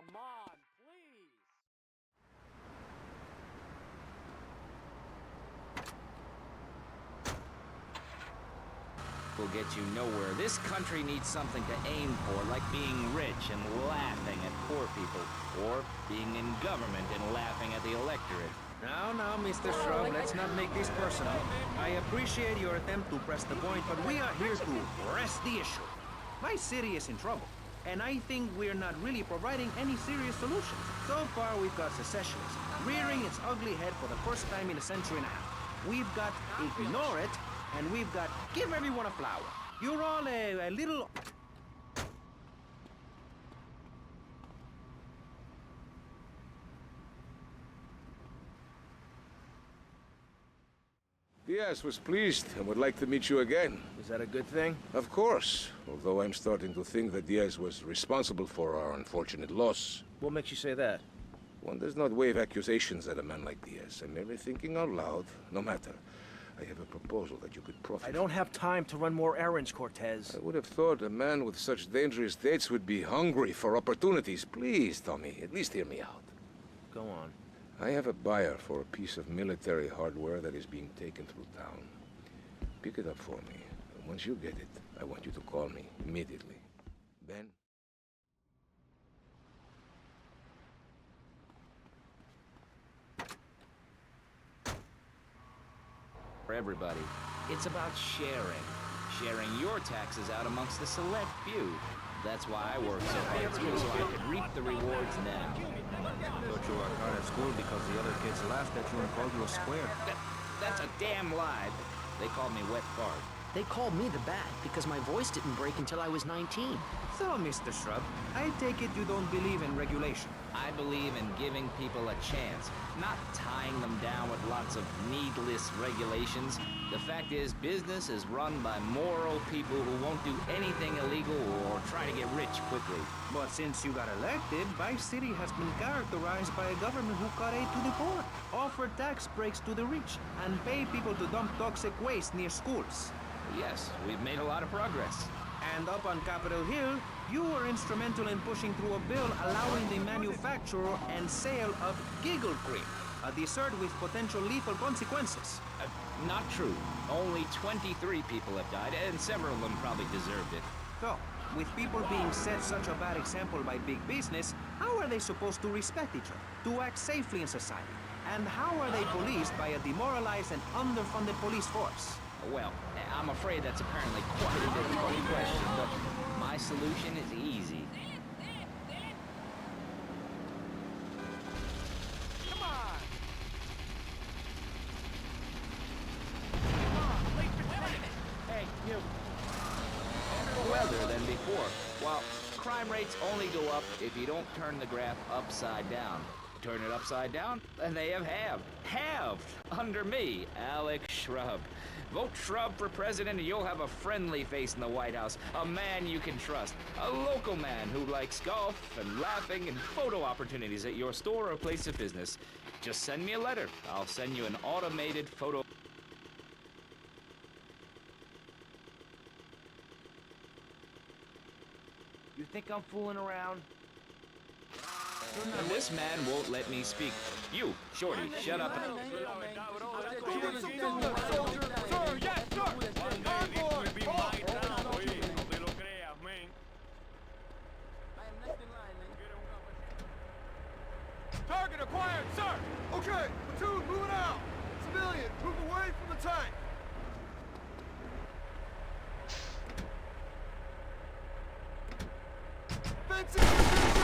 Come on, please! Will get you nowhere. This country needs something to aim for, like being rich and laughing at poor people, or being in government and laughing at the electorate. Now, Mr. Shrub, let's not make this personal. I appreciate your attempt to press the point, but we are here to press the issue. My city is in trouble, and I think we're not really providing any serious solutions. So far, we've got secessionism rearing its ugly head for the first time in a century and a half. We've got ignore it, and we've got give everyone a flower. You're all a little... Diaz was pleased and would like to meet you again. Is that a good thing? Of course, although I'm starting to think that Diaz was responsible for our unfortunate loss. What makes you say that? One does not wave accusations at a man like Diaz. I'm merely thinking out loud. No matter. I have a proposal that you could profit I don't have time to run more errands, Cortez. I would have thought a man with such dangerous dates would be hungry for opportunities. Please, Tommy, at least hear me out. Go on. I have a buyer for a piece of military hardware that is being taken through town. Pick it up for me. And once you get it, I want you to call me immediately. Ben? For everybody. It's about sharing. Sharing your taxes out amongst the select few. That's why I work so hard too, so I could reap the rewards now. I thought you worked hard at school because the other kids laughed at you and called you a square. That's a damn lie. They called me Wet Fart. They called me the Bat because my voice didn't break until I was 19. So, Mr. Shrub, I take it you don't believe in regulation. I believe in giving people a chance, not tying them down with lots of needless regulations. The fact is, business is run by moral people who won't do anything illegal or try to get rich quickly. But since you got elected, Vice City has been characterized by a government who cut aid to the poor, offer tax breaks to the rich, and pay people to dump toxic waste near schools. Yes, we've made a lot of progress. And up on Capitol Hill, you were instrumental in pushing through a bill allowing the manufacture and sale of Giggle Cream, a dessert with potential lethal consequences. Not true. Only 23 people have died, and several of them probably deserved it. So, with people being set such a bad example by big business, how are they supposed to respect each other, to act safely in society? And how are they policed by a demoralized and underfunded police force? Well, I'm afraid that's apparently quite a difficult question, but my solution is easy. Come on! Hey, you. Better weather than before. While crime rates only go up if you don't turn the graph upside down. Turn it upside down, and they have halved. Halved! Under me, Alex Shrub. Vote Shrub for president and you'll have a friendly face in the White House. A man you can trust. A local man who likes golf and laughing and photo opportunities at your store or place of business. Just send me a letter. I'll send you an automated photo. You think I'm fooling around? And this man won't let me speak. You, Shorty, shut up. Target acquired, sir! Okay, platoon, moving out! Civilian, move away from the tank! Fencing position!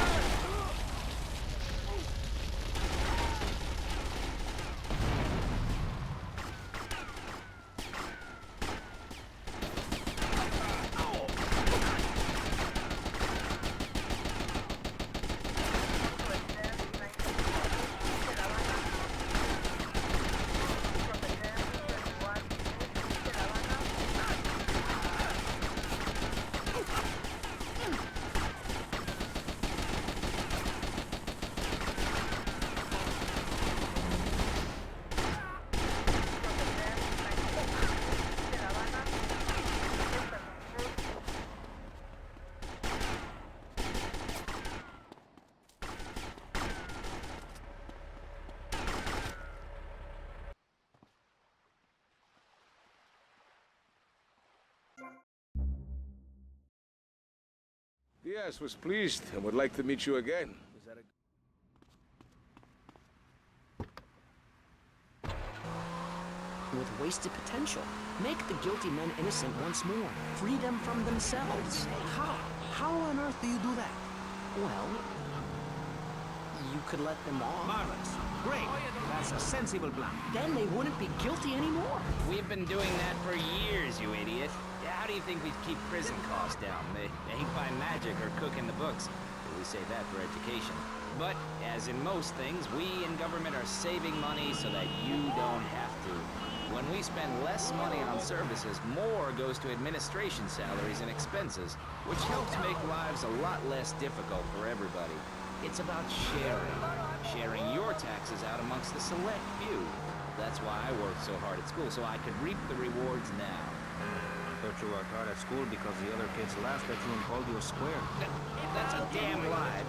Yes, was pleased and would like to meet you again. Was that a... With wasted potential. Make the guilty men innocent once more. Free them from themselves. How? How on earth do you do that? Well, you could let them off. Marvelous. Great. That's a sensible plan. Then they wouldn't be guilty anymore. We've been doing that for years, you idiot. How do you think we'd keep prison costs down? They ain't by magic or cooking the books. We say that for education. But, as in most things, we in government are saving money so that you don't have to. When we spend less money on services, more goes to administration salaries and expenses, which helps make lives a lot less difficult for everybody. It's about sharing. Sharing your taxes out amongst the select few. That's why I worked so hard at school, so I could reap the rewards now. I thought you worked hard at school because the other kids laughed at you and called you a square. That's a damn lie.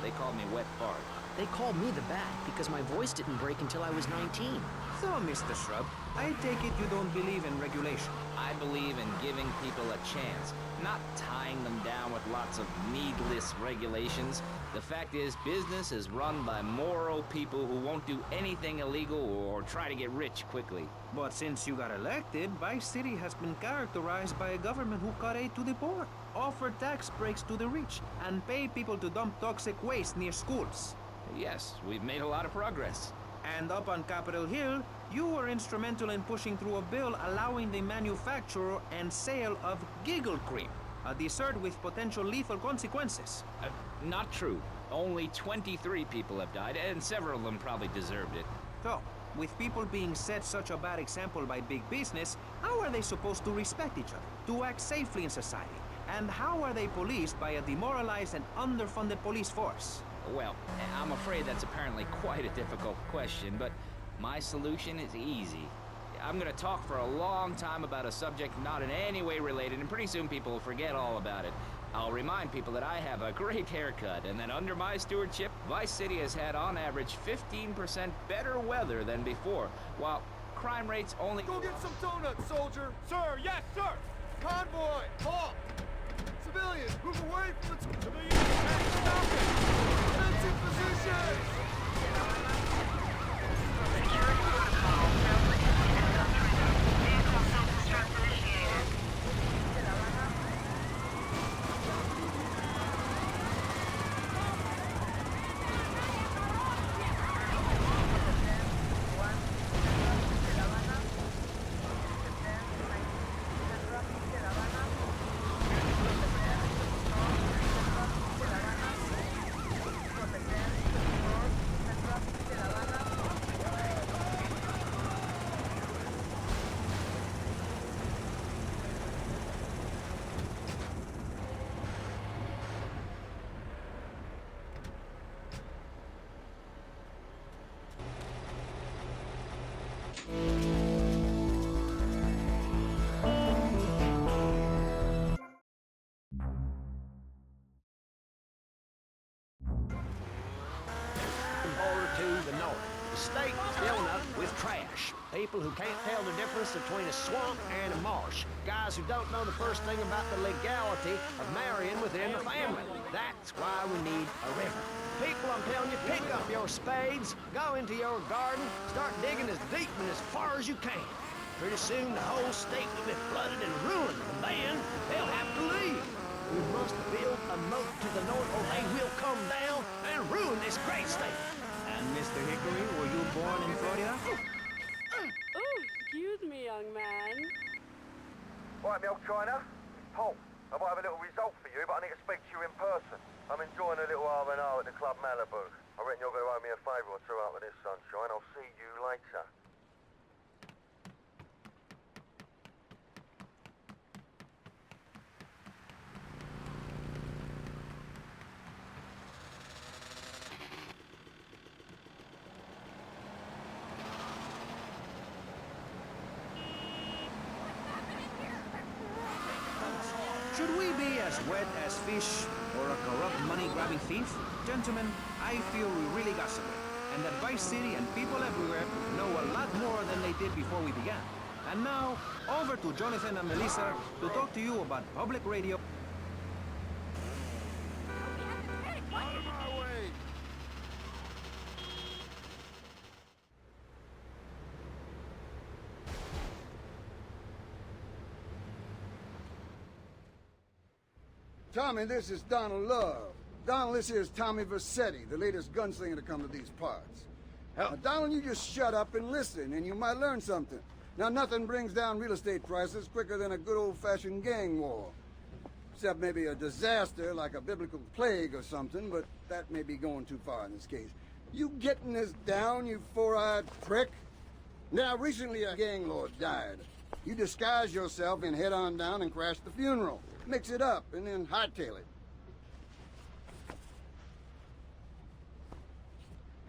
They called me wet fart. They called me the bat because my voice didn't break until I was 19. So, Mr. Shrub, I take it you don't believe in regulation. I believe in giving people a chance, not tying them down with lots of needless regulations. The fact is, business is run by moral people who won't do anything illegal or try to get rich quickly. But since you got elected, Vice City has been characterized by a government who cut aid to the poor, offer tax breaks to the rich, and pay people to dump toxic waste near schools. Yes, we've made a lot of progress. And up on Capitol Hill, you were instrumental in pushing through a bill allowing the manufacture and sale of giggle cream, a dessert with potential lethal consequences. Not true. Only 23 people have died, and several of them probably deserved it. So, with people being set such a bad example by big business, how are they supposed to respect each other, to act safely in society? And how are they policed by a demoralized and underfunded police force? Well, I'm afraid that's apparently quite a difficult question, but my solution is easy. I'm gonna talk for a long time about a subject not in any way related, and pretty soon people will forget all about it. I'll remind people that I have a great haircut, and that under my stewardship, Vice City has had on average 15% better weather than before, while crime rates only... Go get some donuts, soldier! Sir, yes, sir! Convoy, halt! Civilians, move away from the... Civilians, stop it! Attention positions! Border to the north. The state filling up with trash. People who can't tell the difference between a swamp and a marsh. Guys who don't know the first thing about the legality of marrying within the family. That's why we need a river. People, I'm telling you, pick up your spades, go into your garden, start digging as deep and as far as you can. Pretty soon the whole state will be flooded and ruined, and then they'll have to leave. We must build a moat to the north or they will come down and ruin this great state. And Mr. Hickory, were you born in Florida? Oh, excuse me, young man. Right, me old China, it's Paul. I might have a little result for you, but I need to speak to you in person. I'm enjoying a little R&R at the Club Malibu. I reckon you're going to owe me a favour or two out with this, sunshine. I'll see you later. Should we be as wet as fish or a corrupt money-grabbing thief? Gentlemen, I feel we really got somewhere, and that Vice City and people everywhere know a lot more than they did before we began. And now, over to Jonathan and Melissa to talk to you about public radio. Out of my way! Tommy, this is Donald Love. Donald, this is Tommy Vercetti, the latest gunslinger to come to these parts. Now, Donald, you just shut up and listen, and you might learn something. Now, nothing brings down real estate prices quicker than a good old-fashioned gang war. Except maybe a disaster like a biblical plague or something, but that may be going too far in this case. You getting this down, you four-eyed prick? Now, recently a gang lord died. You disguise yourself and head on down and crash the funeral. Mix it up, and then hightail it.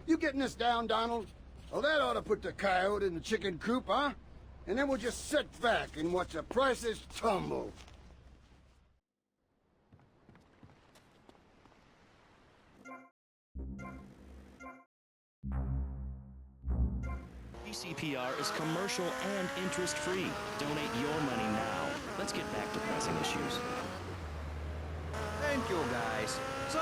You getting this down, Donald? Well, that ought to put the coyote in the chicken coop, huh? And then we'll just sit back and watch the prices tumble. CPR is commercial and interest-free. Donate your money now. Let's get back to pressing issues. Thank you, guys. So,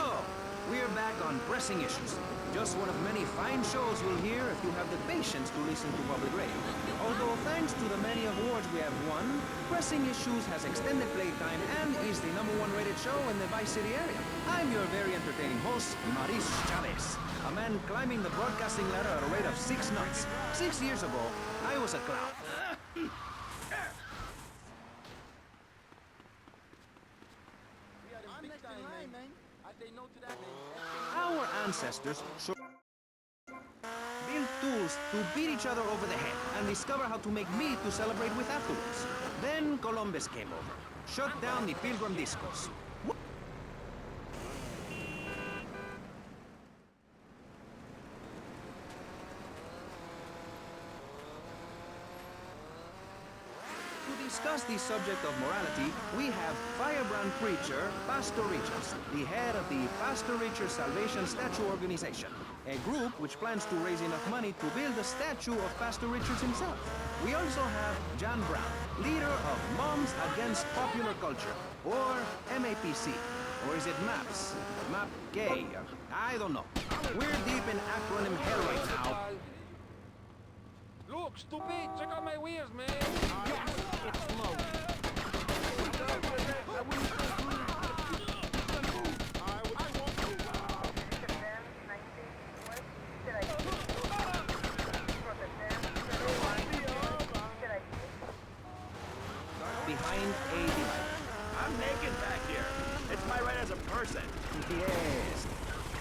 we're back on pressing issues. Just one of many fine shows you'll hear if you have the patience to listen to public radio. Although thanks to the many awards we have won, Pressing Issues has extended playtime and is the #1 rated show in the Vice City area. I'm your very entertaining host, Maurice Chavez, a man climbing the broadcasting ladder at a rate of 6 knots. 6 years ago, I was a clown. Our ancestors built tools to beat each other over the head and discover how to make meat to celebrate with afterwards. Then Columbus came over, shut down the Pilgrim Discos. To discuss the subject of morality, we have firebrand preacher Pastor Richards, the head of the Pastor Richards Salvation Statue Organization, a group which plans to raise enough money to build a statue of Pastor Richards himself. We also have John Brown, leader of Moms Against Popular Culture, or MAPC. Or is it MAPS? MAP Gay? I don't know. We're deep in acronym hell right now. Look, stupid! Check out my wheels, man! Yes, it's smoke. Behind a divider. I'm naked back here. It's my right as a person. Yes.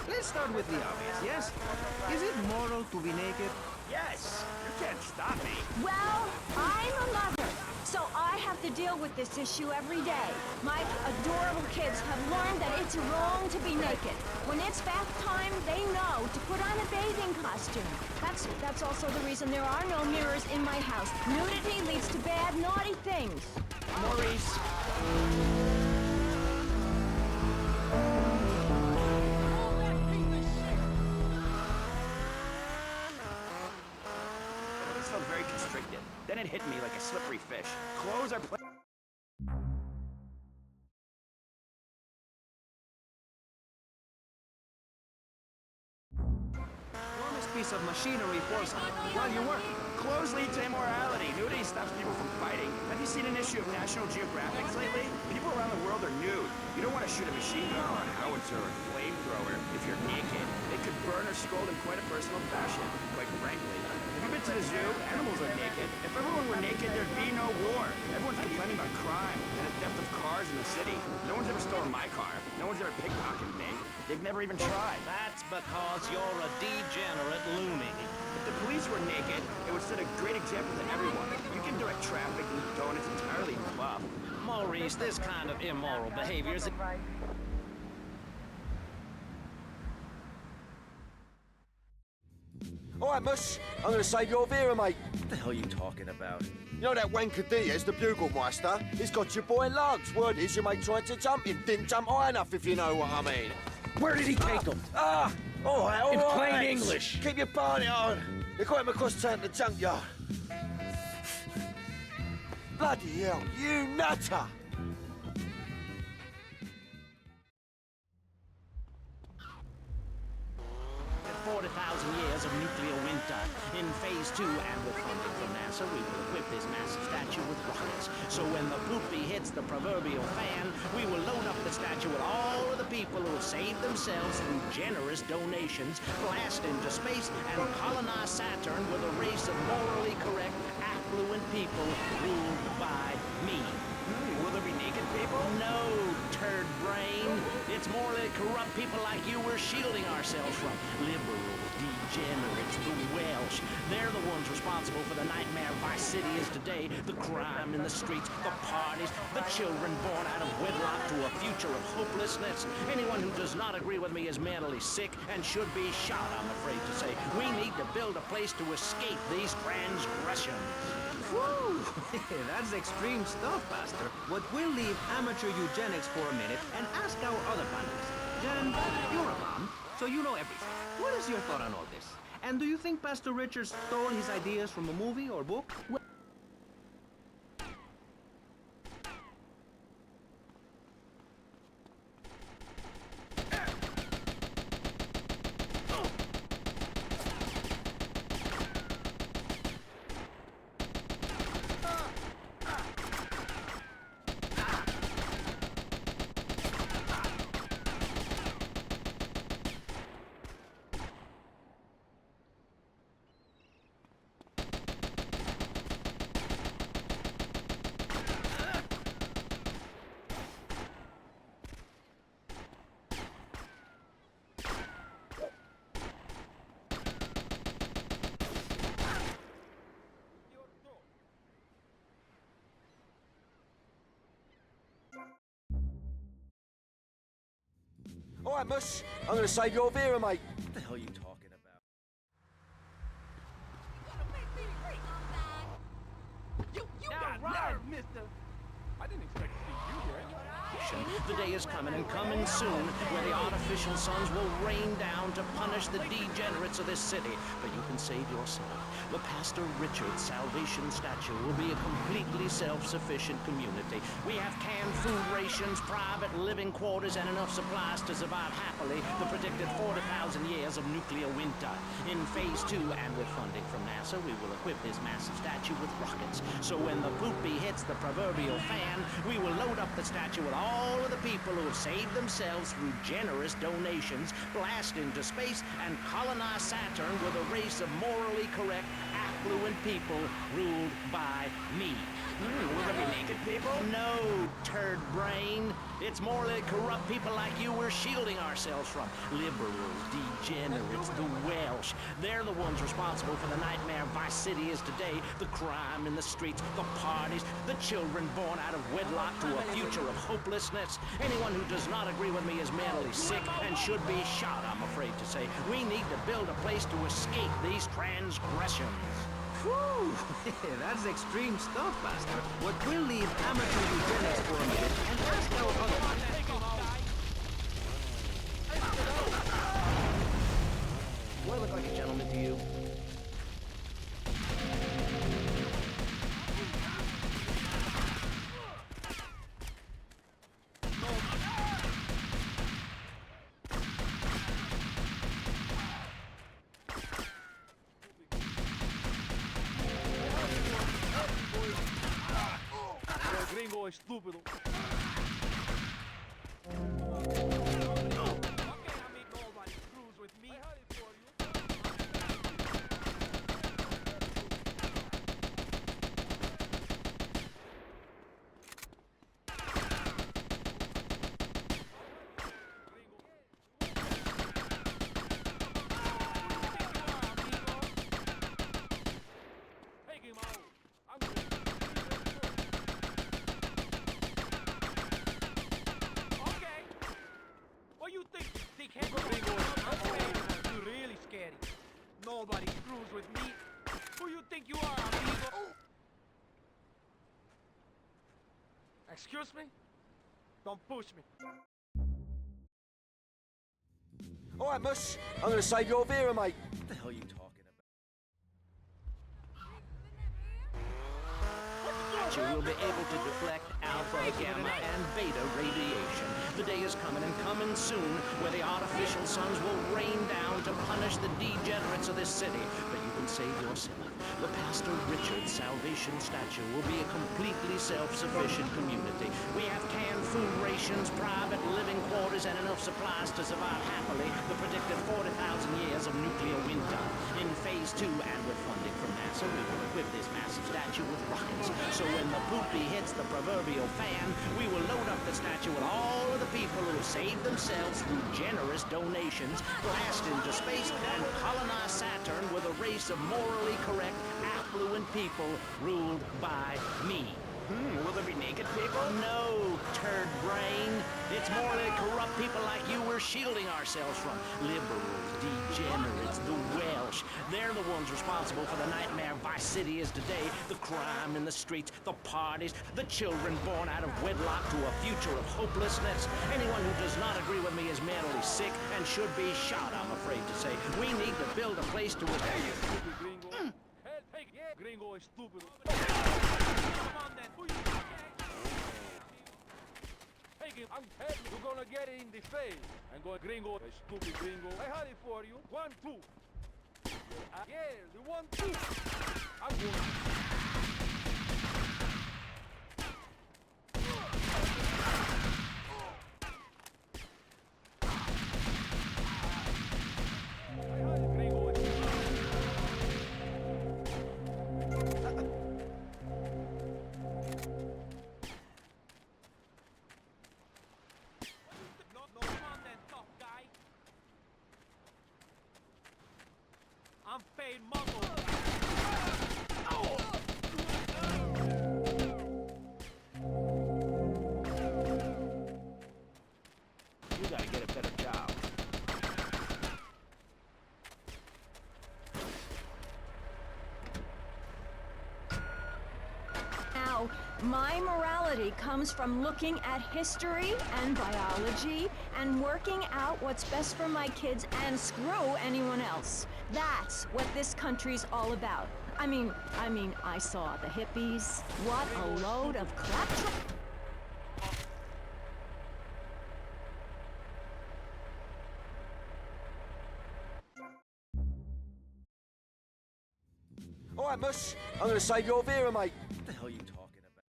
Let's start with the obvious, yes? Is it moral to be naked? Yes, you can't stop me. Well, I'm a mother, so I have to deal with this issue every day. My adorable kids have learned that it's wrong to be naked. When it's bath time, they know to put on a bathing costume. That's also the reason there are no mirrors in my house. Nudity leads to bad, naughty things. Maurice. This felt very constricted. Then it hit me like a slippery fish. Clothes are Enormous piece of machinery falls while you're working. Clothes lead to immorality. Nudity stops people from fighting. Have you seen an issue of National Geographic lately? People around the world are nude. You don't want to shoot a machine gun or a howitzer or a flamethrower if you're naked. It could burn or scald in quite a personal fashion, quite frankly. Have you been to the zoo? Animals are naked. If everyone were naked, there'd be no war. Everyone's complaining about crime and the theft of cars in the city. No one's ever stolen my car. No one's ever pickpocketed me. They've never even tried. That's because you're a degenerate loony. If the police were naked, it would set a great example to everyone. You can direct traffic and donuts entirely buff. Maurice, this kind of immoral behavior is... All right, Mus. I'm going to save your Vera, mate. What the hell are you talking about? You know that wanker Diaz, the Bugelmeister? He's got your boy Lugs. Word is your mate tried to jump him. Didn't jump high enough, if you know what I mean. Where did he take him? Ah! All right, all right. In plain English. Keep your party on. They got him across town to the junkyard. Bloody hell, you nutter! 40,000 years of nuclear winter. In Phase 2, and with funding from NASA, we will equip this massive statue with rockets. So when the poopy hits the proverbial fan, we will load up the statue with all of the people who have saved themselves through generous donations, blast into space, and colonize Saturn with a race of morally correct, affluent people ruled by me. Will there be naked people? No, turd brain. It's morally corrupt people like you we're shielding ourselves from. Liberals, degenerates, the Welsh. They're the ones responsible for the nightmare Vice City is today. The crime in the streets, the parties, the children born out of wedlock to a future of hopelessness. Anyone who does not agree with me is mentally sick and should be shot, I'm afraid to say. We need to build a place to escape these transgressions. Whew! That's extreme stuff, Pastor. But we'll leave amateur eugenics for a minute and ask our other panelists. Jen, you're a mom, so you know everything. What is your thought on all this? And do you think Pastor Richard stole his ideas from a movie or book? All right, Mus. I'm going to save your Vera, mate. What the hell are you talking about? You got nerve, mister. I didn't expect to see you here. The day is coming and coming soon where the artificial suns will rain down to punish the degenerates of this city. But you can save yourself. The Pastor Richard Salvation Statue will be a completely self-sufficient community. We have canned food rations, private living quarters, and enough supplies to survive happily the predicted 40,000 years of nuclear winter. In Phase 2, and with funding from NASA, we will equip this massive statue with rockets. So when the poopy hits the proverbial fan, we will load up the statue with all of the people who have saved themselves through generous donations, blast into space, and colonize Saturn with a race of morally correct, affluent people ruled by me. Will there be naked people? No, turd brain. It's morally corrupt people like you we're shielding ourselves from. Liberals, degenerates, the Welsh. They're the ones responsible for the nightmare Vice City is today. The crime in the streets, the parties, the children born out of wedlock to a future of hopelessness. Anyone who does not agree with me is mentally sick and should be shot, I'm afraid to say. We need to build a place to escape these transgressions. Whew! That's extreme stuff, Pastor. But we'll leave amateur eugenics for a minute and ask our other panelists. Do I look like a gentleman to you? Gringo estúpido. You're really scary. Nobody screws with me. Who you think you are, amigo? Excuse me? Don't push me. All right, Mus. I'm going to save your Vera, mate. What the hell are you talking about? You will be able to deflect alpha, gamma, and beta radiation. The day is coming, and coming soon, where the artificial suns will rain down to punish the degenerates of this city. But you can save yourself. The Pastor Richard Salvation Statue will be a completely self-sufficient community. We have canned food rations, private living quarters, and enough supplies to survive happily the predicted 40,000 years of nuclear winter. In Phase 2, and with funding from NASA, we will equip this massive statue with rockets. So when the poopy hits the proverbial fan, we will load up the statue with all of the people who have saved themselves through generous donations, blast into space, and colonize Saturn with a race of morally correct, affluent people ruled by me. Will there be naked people? No, turd brain. It's more like corrupt people like you we're shielding ourselves from. Liberals, degenerates, the Welsh. They're the ones responsible for the nightmare Vice City is today. The crime in the streets, the parties, the children born out of wedlock to a future of hopelessness. Anyone who does not agree with me is mentally sick and should be shot, I'm afraid to say. We need to build a place to... Hey, you stupid gringo. Hey, yeah, gringo is stupid. Come on then. Who you Hey, I'm telling you, you're gonna get it in the face. I'm going gringo, stupid gringo. I had it for you. 1, 2. Yeah, the 1, 2. I'm going. I'm paid muscle. You gotta get a better job. Now, my morality comes from looking at history and biology and working out what's best for my kids and screw anyone else. That's what this country's all about. I mean, I saw the hippies. What a load of claptrap. All right, Mush. I'm going to save your Vera, mate. What the hell are you talking about?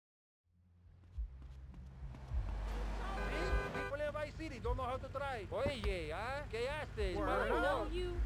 People in Vice City don't know how to drive. Oye, ¿qué haces? I know you.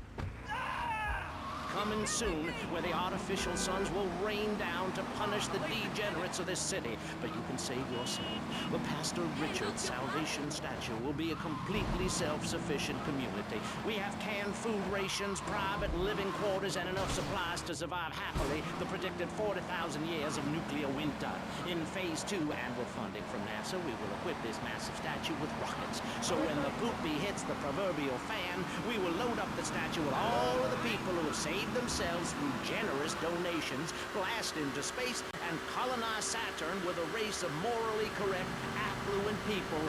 Coming soon, where the artificial suns will rain down to punish the degenerates of this city. But you can save yourself. The Pastor Richard Salvation Statue will be a completely self-sufficient community. We have canned food rations, private living quarters, and enough supplies to survive happily the predicted 40,000 years of nuclear winter. In Phase 2, and with funding from NASA, we will equip this massive statue with rockets. So when the poopy hits the proverbial fan, we will load up the statue with all of the people who have saved themselves through generous donations, blast into space, and colonize Saturn with a race of morally correct, affluent people.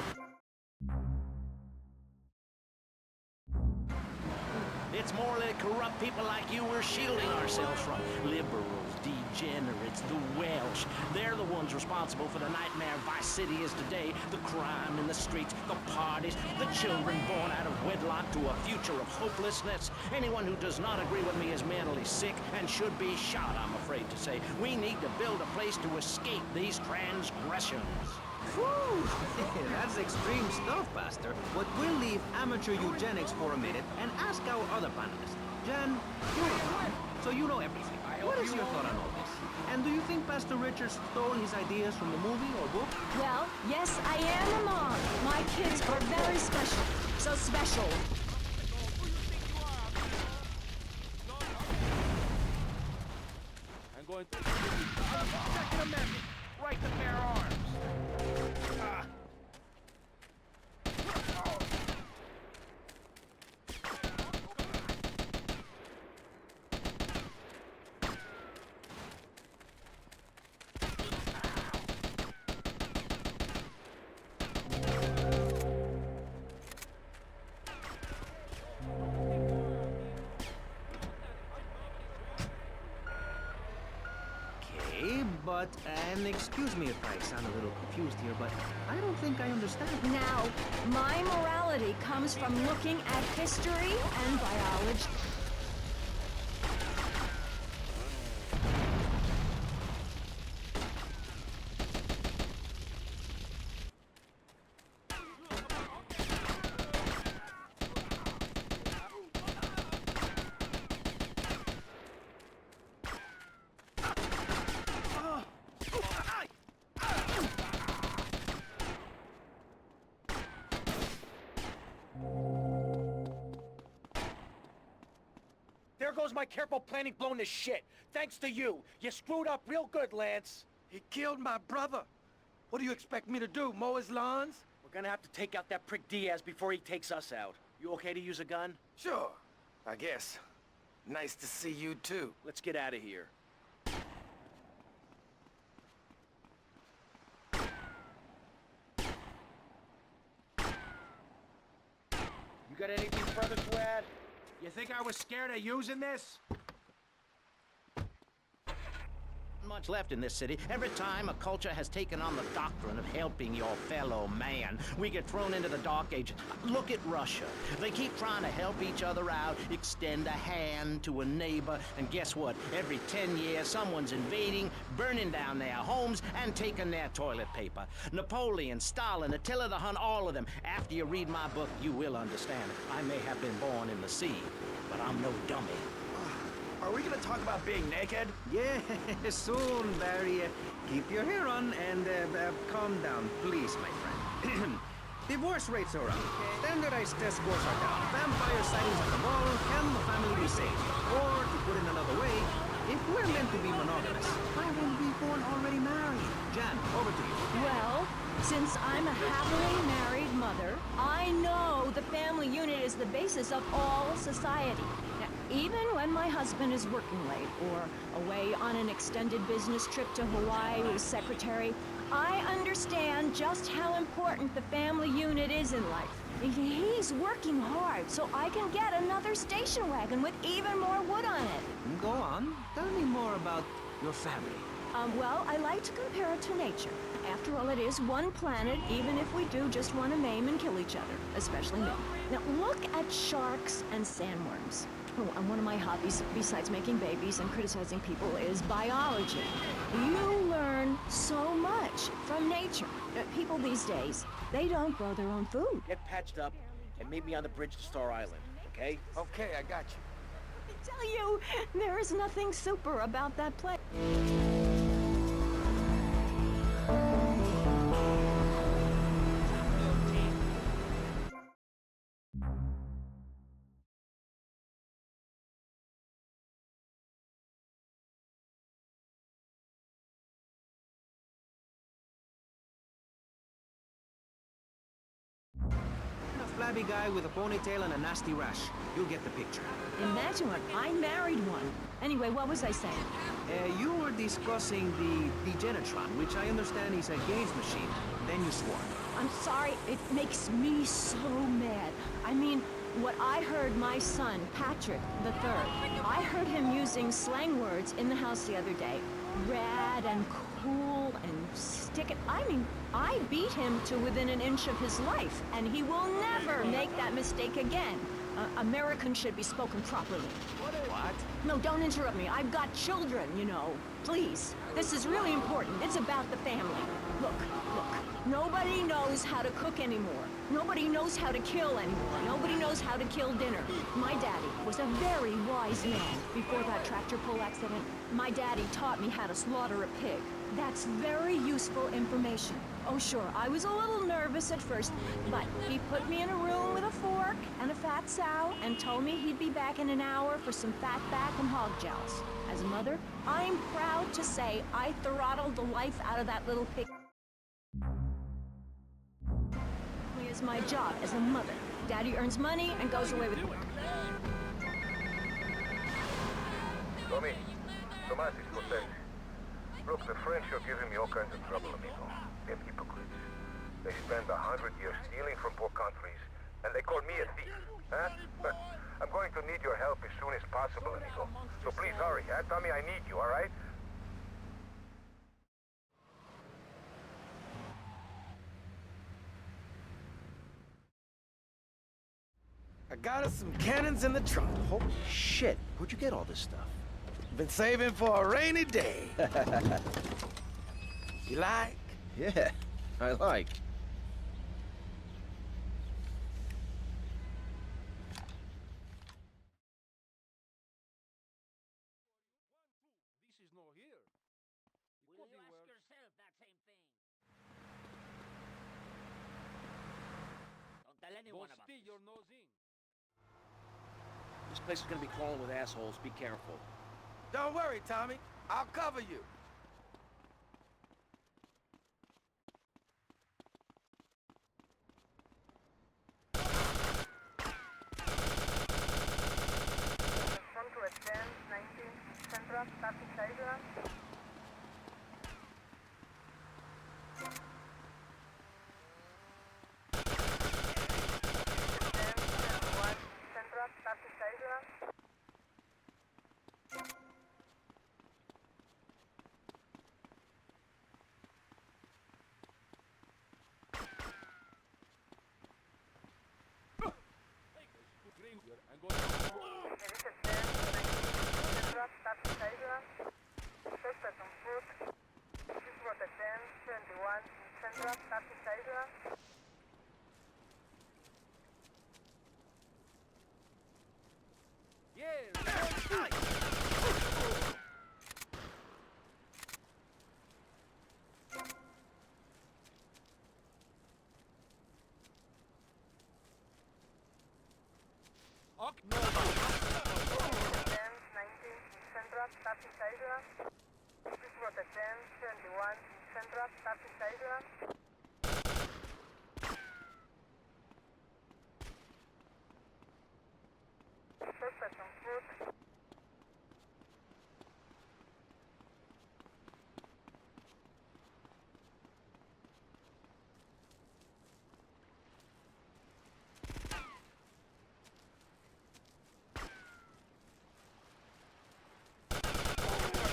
It's more like corrupt people like you we're shielding ourselves from. Liberals, degenerates, the Welsh. They're the ones responsible for the nightmare Vice City is today. The crime in the streets, the parties, the children born out of wedlock to a future of hopelessness. Anyone who does not agree with me is mentally sick and should be shot, I'm afraid to say. We need to build a place to escape these transgressions. Whew! That's extreme stuff, Pastor. But we'll leave amateur eugenics for a minute and ask our other panelists. Jen, you're a mom, so you know everything. What is your thought on all this? And do you think Pastor Richard stole his ideas from the movie or book? Well, yes, I am a mom. My kids are very special. So special. I'm going to... Second Amendment. Right to bear arms. But, and excuse me if I sound a little confused here, but I don't think I understand. Now, my morality comes from looking at history and biology. There goes my careful planning blown to shit. Thanks to you. You screwed up real good, Lance. He killed my brother. What do you expect me to do, mow his lawns? We're gonna have to take out that prick Diaz before he takes us out. You okay to use a gun? Sure, I guess. Nice to see you too. Let's get out of here. You got anything further to add? You think I was scared of using this? Much left in this city. Every time a culture has taken on the doctrine of helping your fellow man, we get thrown into the dark ages. Look at Russia. They keep trying to help each other out, extend a hand to a neighbor, and guess what? Every 10 years, someone's invading, burning down their homes, and taking their toilet paper. Napoleon, Stalin, Attila the Hun, all of them. After you read my book, you will understand. I may have been born in the sea, but I'm no dummy. Are we gonna talk about being naked? Yeah, soon, Barry. Keep your hair on and calm down, please, my friend. Divorce rates are up. Standardized test scores are down. Vampire sightings at the mall. Can the family be saved? Or, to put it another way, if we're meant to be monogamous, why wouldn't we born already married? Jan, over to you. Well, since I'm a happily married mother, I know the family unit is the basis of all society. Now, even when my husband is working late or away on an extended business trip to Hawaii with his secretary, I understand just how important the family unit is in life. He's working hard so I can get another station wagon with even more wood on it. Go on. Tell me more about your family. Well, I like to compare it to nature. After all, it is one planet, even if we do just want to maim and kill each other, especially me. Now, look at sharks and sandworms. Oh, and one of my hobbies, besides making babies and criticizing people, is biology. You learn so much from nature. People these days, they don't grow their own food. Get patched up and meet me on the bridge to Star Island, okay? Okay, I got you. I tell you, there is nothing super about that place. A flabby guy with a ponytail and a nasty rash. You'll get the picture. Imagine one. I married one. Anyway, what was I saying? You were discussing the Degenitron, which I understand is a games machine. Then you swore. I'm sorry, it makes me so mad. I mean, what I heard my son, Patrick III, I heard him using slang words in the house the other day. Rad and cool and stick it. I mean, I beat him to within an inch of his life, and he will never make that mistake again. American should be spoken properly. What? No, don't interrupt me. I've got children, you know. Please. This is really important. It's about the family. Look. Nobody knows how to cook anymore. Nobody knows how to kill anymore. Nobody knows how to kill dinner. My daddy was a very wise man before that tractor pull accident. My daddy taught me how to slaughter a pig. That's very useful information. Oh, sure, I was a little nervous at first, but he put me in a room with a fork and a fat sow and told me he'd be back in an hour for some fat back and hog joust. As a mother, I'm proud to say I throttled the life out of that little pig. It's my job as a mother. Daddy earns money and goes away with work. Tommy, Tomas is Vercetti. Look, the French are giving me all kinds of trouble, amigo. They're hypocrites. They spend 100 years stealing from poor countries, and they call me a thief, huh? But I'm going to need your help as soon as possible, amigo. So please hurry, huh? Tommy, I need you, all right? I got us some cannons in the trunk. Holy shit, where'd you get all this stuff? Been saving for a rainy day. You like? Yeah, I like. This is not here. It could be worse. yourself that same thing? Don't tell anyone Don't about stick your nose in. This place is gonna be crawling with assholes. Be careful. Don't worry, Tommy. I'll cover you. Front to advance, 19, Central, starting Shakedown. Central, starting Shakedown. Green here and go. Elite advance, 19, Central, starting Shakedown. Suspect on foot. Six road advance, 21, Central, starting Shakedown. Advance, 19, Central, starting Shakedown. Six road advance, 21, Central, starting Shakedown. Suspect on foot.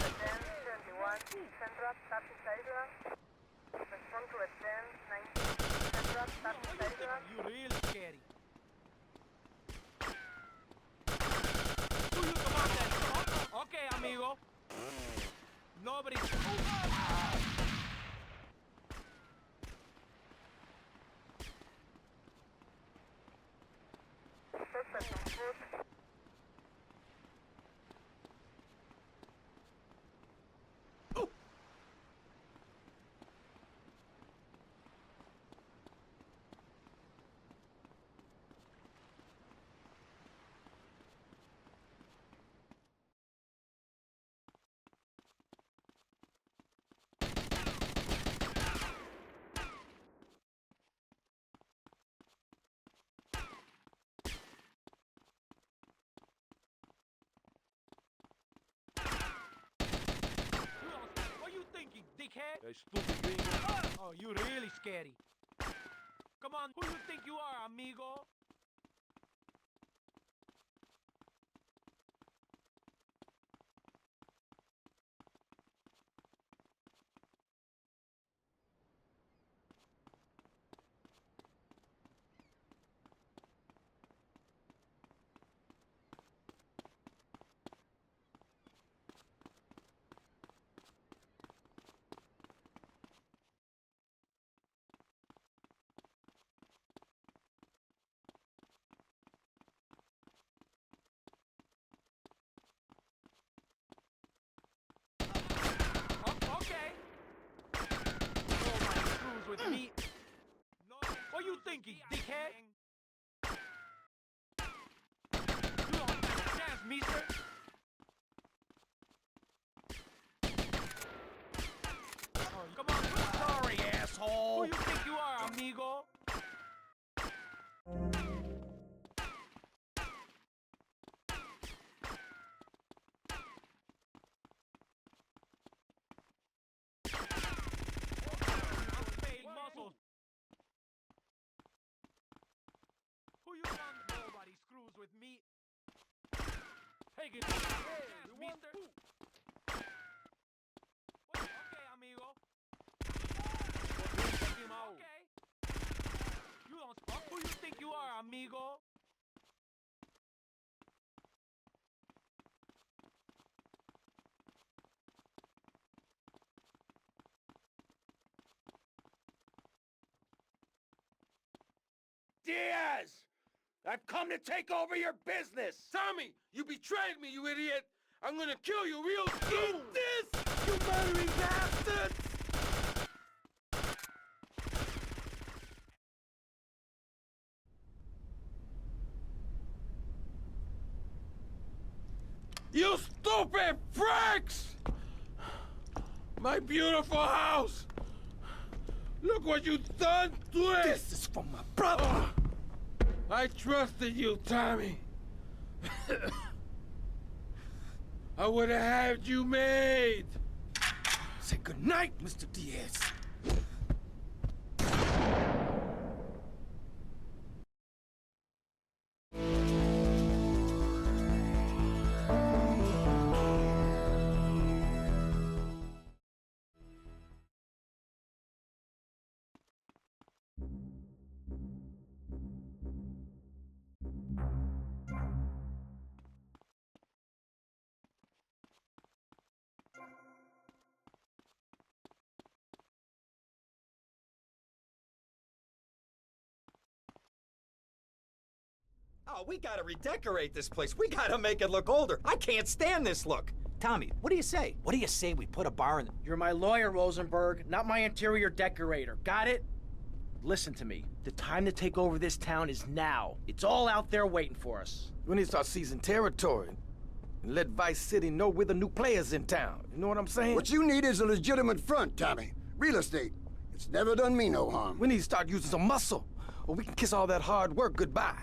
Advance, 21, Central, starting Shakedown. Respond to advance, 19, Central, starting Shakedown. You really scary. Okay, amigo. Nobody. Suspect on foot. What you thinking, dickhead? Hey, stupid gringo. Oh, you really scary. Come on, who you think you are, amigo? Okay. Nobody screws with me. No, what you thinking, dickhead? You don't stand a chance, mister. Oh, come on. Sorry, asshole. Who you think you are, amigo? Unpaid muscles. Who you want? Nobody screws with me. Take it. Hey, mister. Okay, amigo. Take him out. Okay. You don't. Who you think you are, amigo? Diaz! I've come to take over your business! Tommy, you betrayed me, you idiot! I'm gonna kill you real soon! Eat this, you murdering bastards! You stupid freaks! My beautiful house! Look what you've done to it! This is for my brother! I trusted you, Tommy. I would have had you made. Say goodnight, Mr. Diaz. Oh, we gotta redecorate this place. We gotta make it look older. I can't stand this look. Tommy, what do you say? What do you say we put a bar in? You're my lawyer, Rosenberg, not my interior decorator. Got it? Listen to me. The time to take over this town is now. It's all out there waiting for us. We need to start seizing territory and let Vice City know we're the new players in town. You know what I'm saying? What you need is a legitimate front, Tommy. Real estate. It's never done me no harm. We need to start using some muscle, or we can kiss all that hard work goodbye.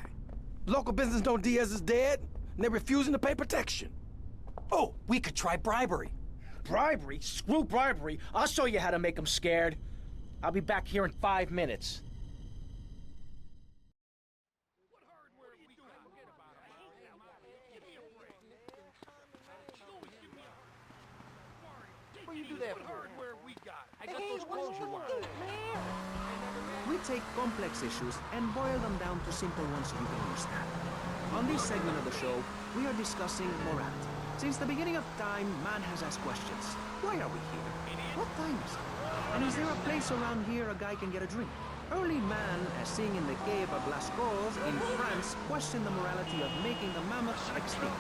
Local business know Diaz is dead, and they're refusing to pay protection. Oh, we could try bribery. Bribery? Screw bribery. I'll show you how to make them scared. I'll be back here in 5 minutes. What do you do that for? Hardware we got. I got those clothes you want. We take complex issues and boil them down to simple ones you can understand. On this segment of the show, we are discussing morality. Since the beginning of time, man has asked questions. Why are we here? What time is it? And is there a place around here a guy can get a drink? Early man, as seen in the cave of Lascaux in France, questioned the morality of making the mammoths extinct.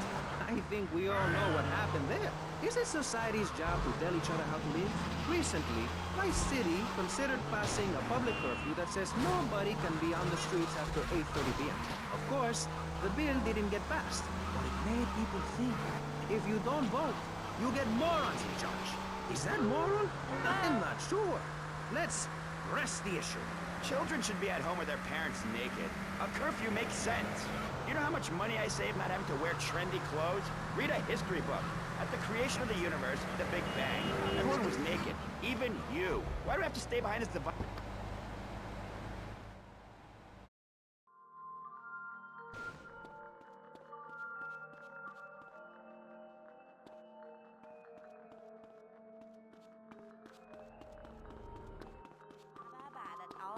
I think we all know what happened there. Is it society's job to tell each other how to live? Recently, Vice City considered passing a public curfew that says nobody can be on the streets after 8:30 p.m. Of course, the bill didn't get passed, but it made people think. If you don't vote, you get morons in charge. Is that moral? I'm not sure. Let's press the issue. Children should be at home with their parents naked. A curfew makes sense. You know how much money I save not having to wear trendy clothes? Read a history book. At the creation of the universe, the Big Bang, everyone was naked. Even you. Why do we have to stay behind this device?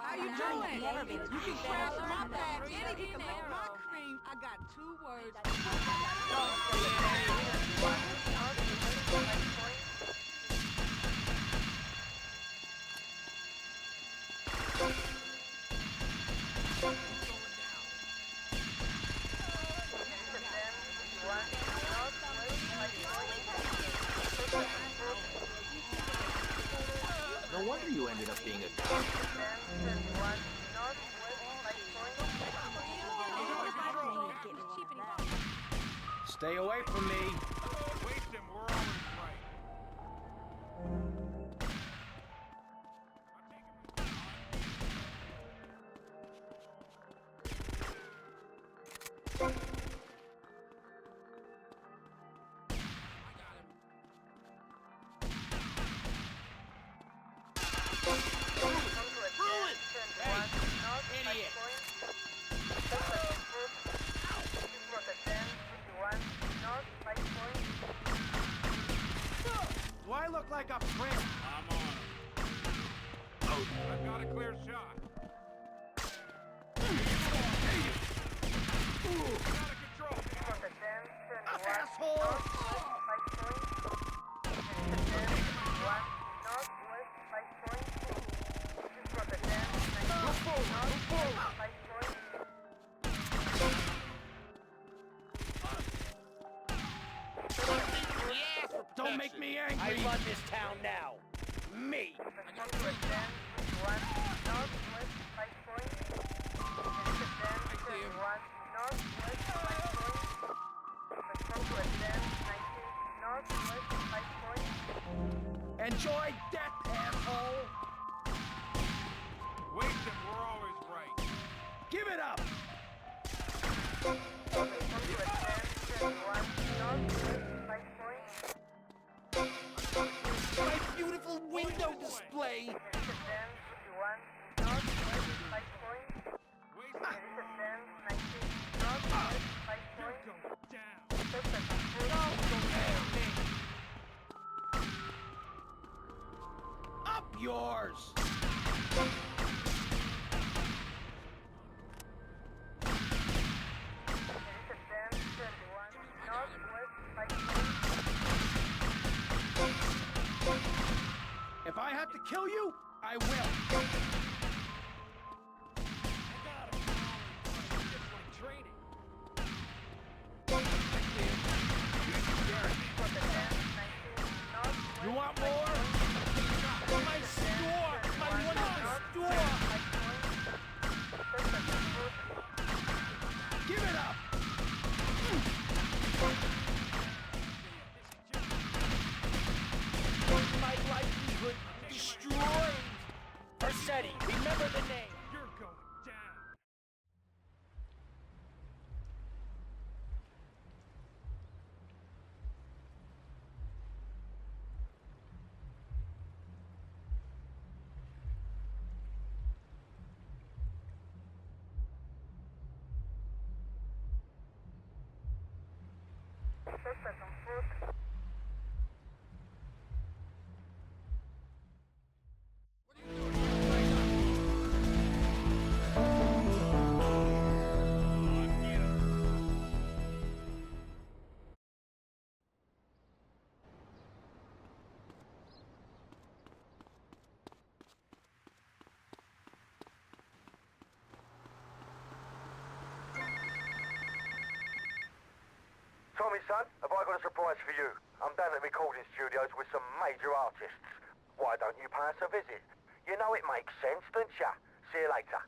How you doing? You can crash my bag. Anything can make my cream. I got 2 words. No wonder you ended up being a cop. Stay away from me. Waste him, we're always right. Do I look like a prince? I'm on him. Oh, I've got a clear shot. Got Don't make me angry. I run this town now. Me. Enjoy death, asshole. Wait, then we're always right. Give it up. My beautiful window display. Up yours. If I have to kill you, I will. You want more? My store! My wonderful store! Give it up! My livelihood destroyed! Vercetti, remember the name! You're going down! Tommy, son, have I got a surprise for you? I'm down at the recording studios with some major artists. Why don't you pay us a visit? You know it makes sense, don't ya? See you later.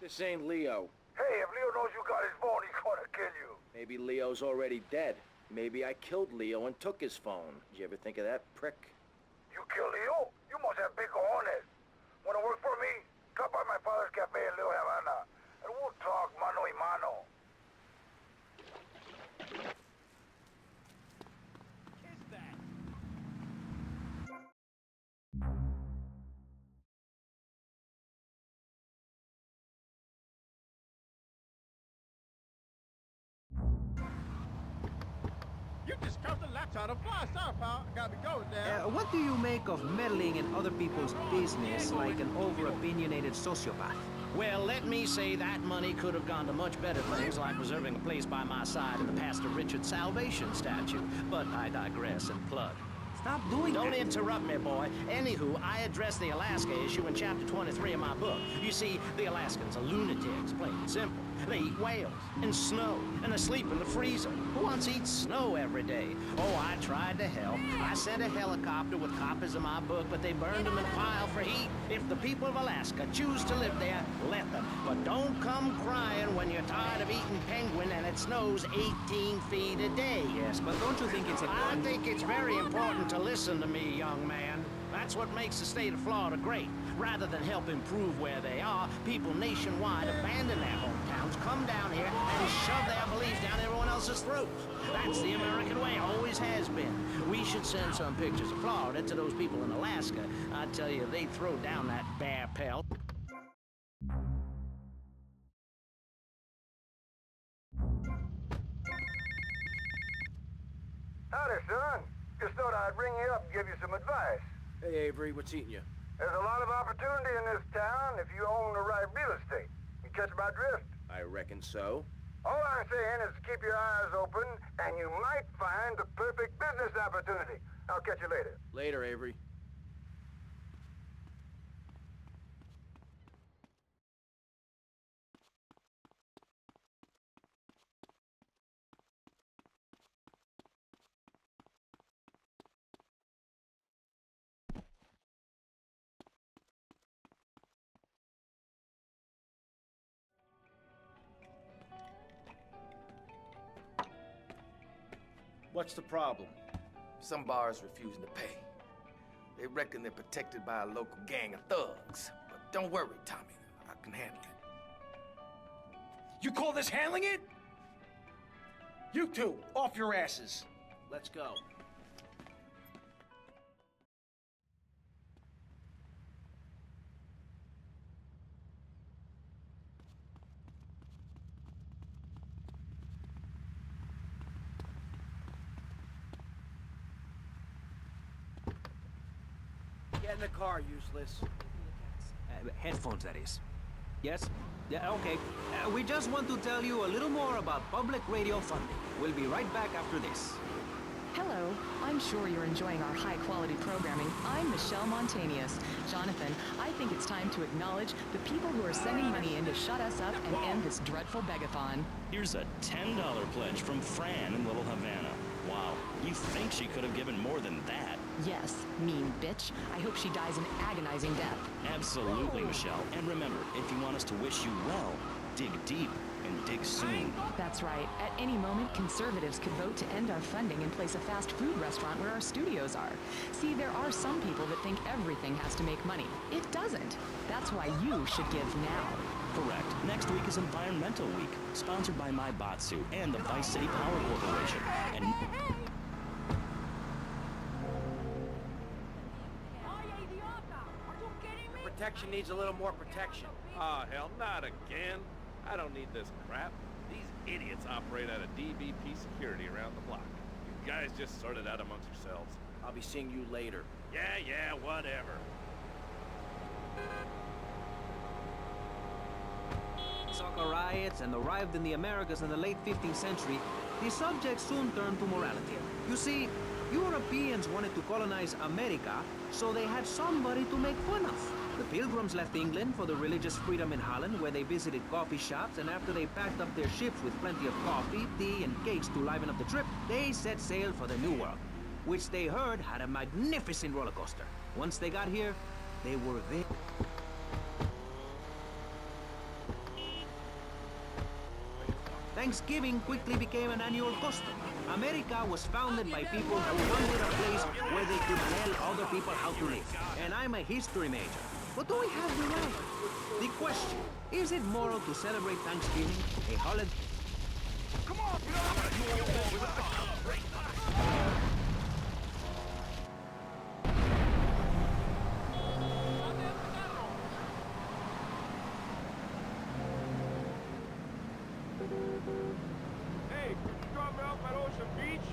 This ain't Leo. Hey, if Leo knows you got his phone, he's gonna kill you. Maybe Leo's already dead. Maybe I killed Leo and took his phone. Did you ever think of that, prick? You kill Leo? You must have big cojones. Wanna work for me? Come by my father's cafe in Little Havana, and we'll talk mano a mano. Kiss that. You just cut the laptop to fly. Sorry, pal. I gotta go now. What do you make of meddling in other people's business like an over-opinionated sociopath? Well, let me say that money could have gone to much better things, like reserving a place by my side in the Pastor Richard Salvation statue. But I digress and plug. Stop doing that. Don't interrupt me, boy. Anywho, I address the Alaska issue in chapter 23 of my book. You see, the Alaskans are lunatics, plain and simple. They eat whales and snow, and they sleep in the freezer. Who wants to eat snow every day? Oh, I tried to help. I sent a helicopter with copies of my book, but they burned them in a pile for heat. If the people of Alaska choose to live there, let them. But don't come crying when you're tired of eating penguin and it snows 18 feet a day. Yes, but don't you think it's I think it's very important to listen to me, young man. That's what makes the state of Florida great. Rather than help improve where they are, people nationwide abandon their hometowns, come down here, and shove their beliefs down everyone else's throats. That's the American way, always has been. We should send some pictures of Florida to those people in Alaska. I tell you, they'd throw down that bear pelt. Howdy, son. Just thought I'd ring you up and give you some advice. Hey, Avery, what's eating you? There's a lot of opportunity in this town if you own the right real estate. You catch my drift? I reckon so. All I'm saying is keep your eyes open, and you might find the perfect business opportunity. I'll catch you later. Later, Avery. What's the problem? Some bars refusing to pay. They reckon they're protected by a local gang of thugs. But don't worry, Tommy. I can handle it. You call this handling it? You two, off your asses. Let's go. Get in the car, useless. Headphones, that is. Yes? Yeah, okay. We just want to tell you a little more about public radio funding. We'll be right back after this. Hello. I'm sure you're enjoying our high-quality programming. I'm Michelle Montanius. Jonathan, I think it's time to acknowledge the people who are sending money in to shut us up and end this dreadful begathon. Here's a $10 pledge from Fran in Little Havana. Wow, you think she could have given more than that? Yes, mean bitch. I hope she dies an agonizing death. Absolutely, Michelle. And remember, if you want us to wish you well, dig deep and dig soon. That's right. At any moment, conservatives could vote to end our funding and place a fast food restaurant where our studios are. See, there are some people that think everything has to make money. It doesn't. That's why you should give now. Correct. Next week is Environmental Week, sponsored by My Batsu and the Vice City Power Corporation. And Protection needs a little more protection. Ah, hell, not again. I don't need this crap. These idiots operate out of DBP security around the block. You guys just sort it out amongst yourselves. I'll be seeing you later. Yeah, whatever. Soccer riots and arrived in the Americas in the late 15th century, the subject soon turned to morality. You see, Europeans wanted to colonize America, so they had somebody to make fun of. The Pilgrims left England for the religious freedom in Holland, where they visited coffee shops, and after they packed up their ships with plenty of coffee, tea, and cakes to liven up the trip, they set sail for the New World, which they heard had a magnificent roller coaster. Once they got here, they were there. Thanksgiving quickly became an annual custom. America was founded by people who wanted a place where they could tell other people how to live. And I'm a history major. But do we have the right? The question, is it moral to celebrate Thanksgiving, a holiday? Come on, Hey, could you drop me off at Ocean Beach?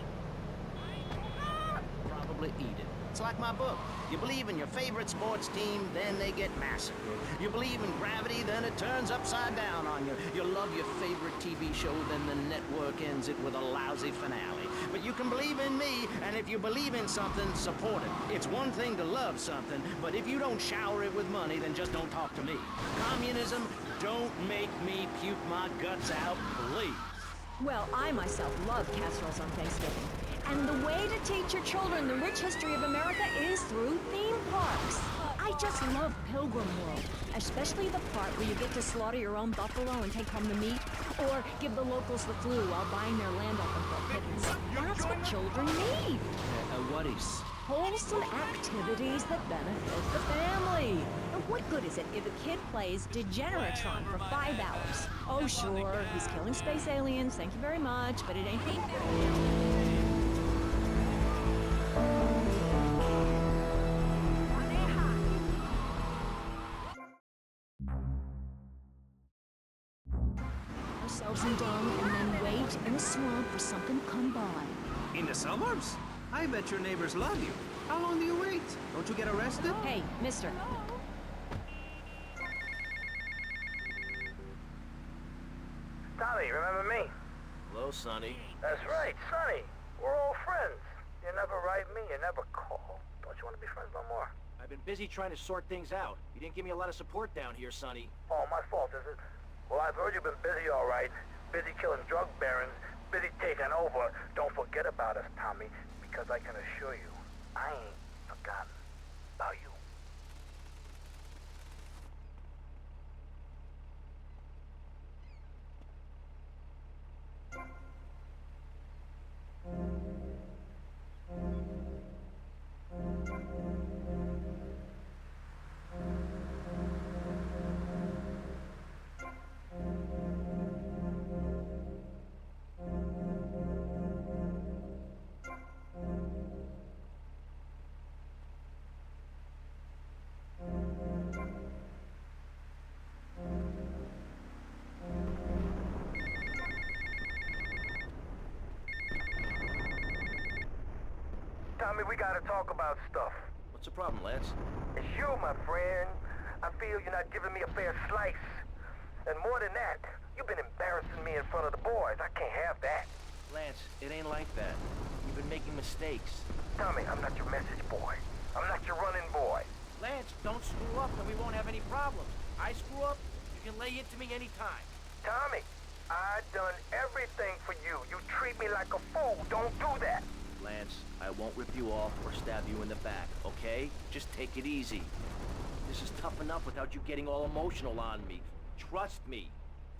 Probably eat it. It's like my book. You believe in your favorite sports team, then they get massacred. You believe in gravity, then it turns upside down on you. You love your favorite TV show, then the network ends it with a lousy finale. But you can believe in me, and if you believe in something, support it. It's one thing to love something, but if you don't shower it with money, then just don't talk to me. Communism, don't make me puke my guts out, please. Well, I myself love casseroles on Thanksgiving. And the way to teach your children the rich history of America is through theme parks. I just love Pilgrim World, especially the part where you get to slaughter your own buffalo and take home the meat, or give the locals the flu while buying their land off them for pittance. That's what children need. What is? Wholesome activities that benefit the family. And what good is it if a kid plays Degeneratron for 5 hours? Oh, sure, he's killing space aliens, thank you very much, but it ain't me. Ourselves in dung and then wait in a swamp for something to come by. In the suburbs? I bet your neighbors love you. How long do you wait? Don't you get arrested? Hey, mister. Tommy, remember me? Hello, Sonny. That's right, Sonny. We're all friends. You never write me, you never call. Don't you want to be friends no more? I've been busy trying to sort things out. You didn't give me a lot of support down here, Sonny. Oh, my fault, is it? Well, I've heard you've been busy, all right. Busy killing drug barons, busy taking over. Don't forget about us, Tommy, because I can assure you, I ain't forgotten about you. Tommy, we gotta talk about stuff. What's the problem, Lance? It's you, my friend. I feel you're not giving me a fair slice. And more than that, you've been embarrassing me in front of the boys. I can't have that. Lance, it ain't like that. You've been making mistakes. Tommy, I'm not your message boy. I'm not your running boy. Lance, don't screw up and we won't have any problems. I screw up, you can lay into me anytime. Tommy, I done everything for you. You treat me like a fool. Don't do that. Lance, I won't rip you off or stab you in the back, okay? Just take it easy. This is tough enough without you getting all emotional on me. Trust me.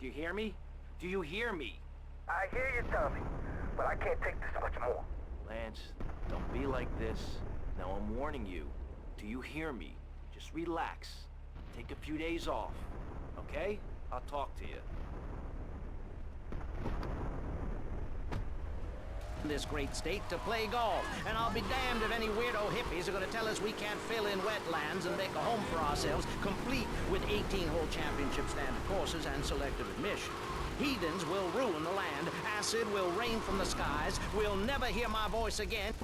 Do you hear me? Do you hear me? I hear you, Tommy, but I can't take this much more. Lance, don't be like this. Now I'm warning you. Do you hear me? Just relax. Take a few days off, okay? I'll talk to you. This great state to play golf, and I'll be damned if any weirdo hippies are gonna tell us we can't fill in wetlands and make a home for ourselves, complete with 18-hole championship standard courses and selective admission. Heathens will ruin the land, acid will rain from the skies, we'll never hear my voice again.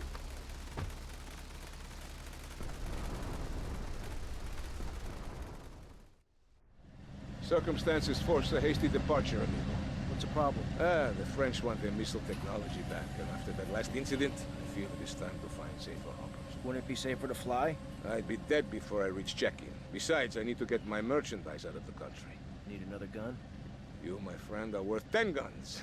Circumstances force a hasty departure, amigo. What's the problem? The French want their missile technology back, and after that last incident, I feel it is time to find safer harbors. Wouldn't it be safer to fly? I'd be dead before I reach check-in. Besides, I need to get my merchandise out of the country. Need another gun? You, my friend, are worth 10 guns.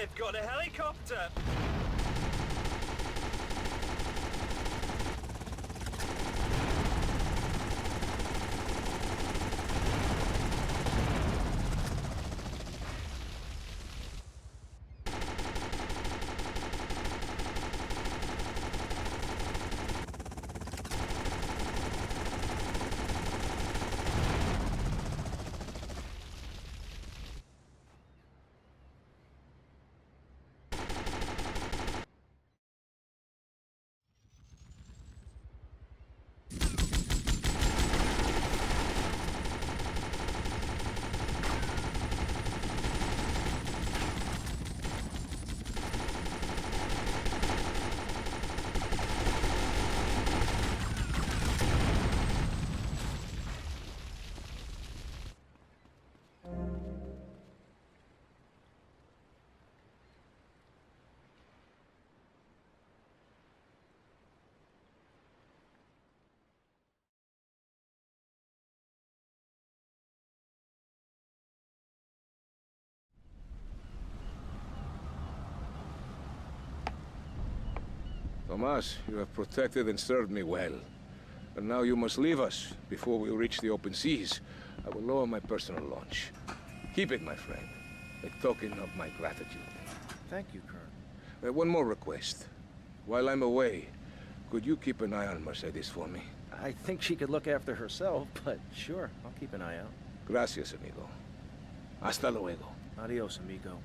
they've got a helicopter! Tomas, you have protected and served me well. And now you must leave us before we reach the open seas. I will lower my personal launch. Keep it, my friend. A token of my gratitude. Thank you, Colonel. One more request. While I'm away, could you keep an eye on Mercedes for me? I think she could look after herself, but sure, I'll keep an eye out. Gracias, amigo. Hasta luego. Adios, amigo.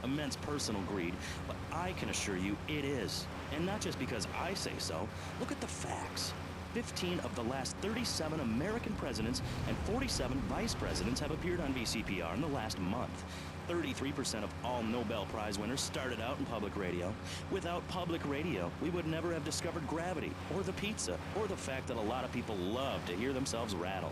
Immense personal greed, but I can assure you it is. And not just because I say so. Look at the facts. 15 of the last 37 American presidents and 47 vice presidents have appeared on VCPR in the last month. 33% of all Nobel Prize winners started out in public radio. Without public radio, we would never have discovered gravity, or the pizza, or the fact that a lot of people love to hear themselves rattle.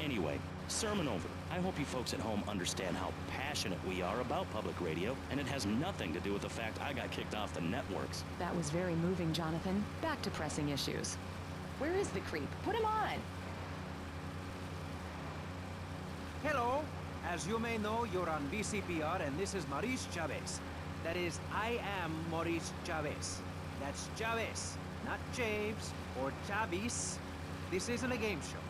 Anyway, sermon over. I hope you folks at home understand how passionate we are about public radio, and it has nothing to do with the fact I got kicked off the networks. That was very moving, Jonathan. Back to pressing issues. Where is the creep? Put him on! Hello. As you may know, you're on VCPR, and this is Maurice Chavez. That is, I am Maurice Chavez. That's Chavez, not James or Chavis. This isn't a game show.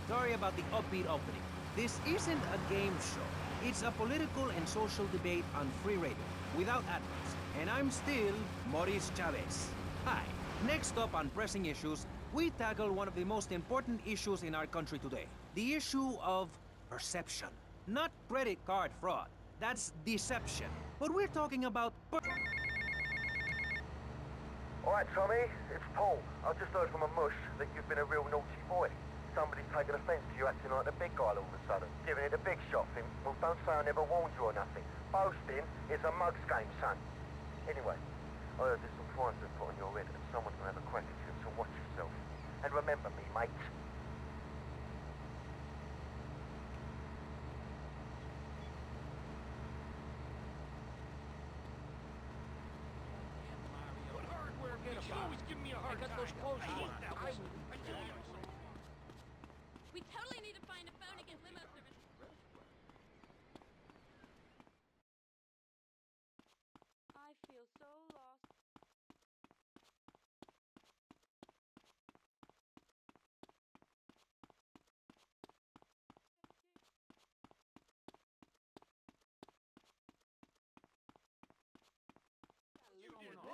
Sorry about the upbeat opening. This isn't a game show. It's a political and social debate on free radio, without adverts. And I'm still Maurice Chavez. Hi. Next up on Pressing Issues, we tackle one of the most important issues in our country today. The issue of perception. Not credit card fraud. That's deception. But we're talking about... Alright, Tommy, it's Paul. I've just heard from a mush that you've been a real naughty boy. Somebody's taken offense to you acting like the big guy all of a sudden. Giving it a big shot thing. Well, don't say I never warned you or nothing. Boasting is a mug's game, son. Anyway, I heard there's some fines been put on your head and someone's gonna have a crack at you, so watch yourself. And remember me, mate. We totally need to find a phone and get limo service. I feel so lost.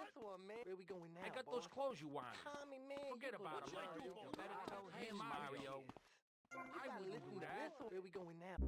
This one, man. Where we going now, I got boy? those clothes you wanted. Tommy, man. Forget you about look them, Mario. like You better tell him, Mario. I I wouldn't listen do to that. this one. Where we going now?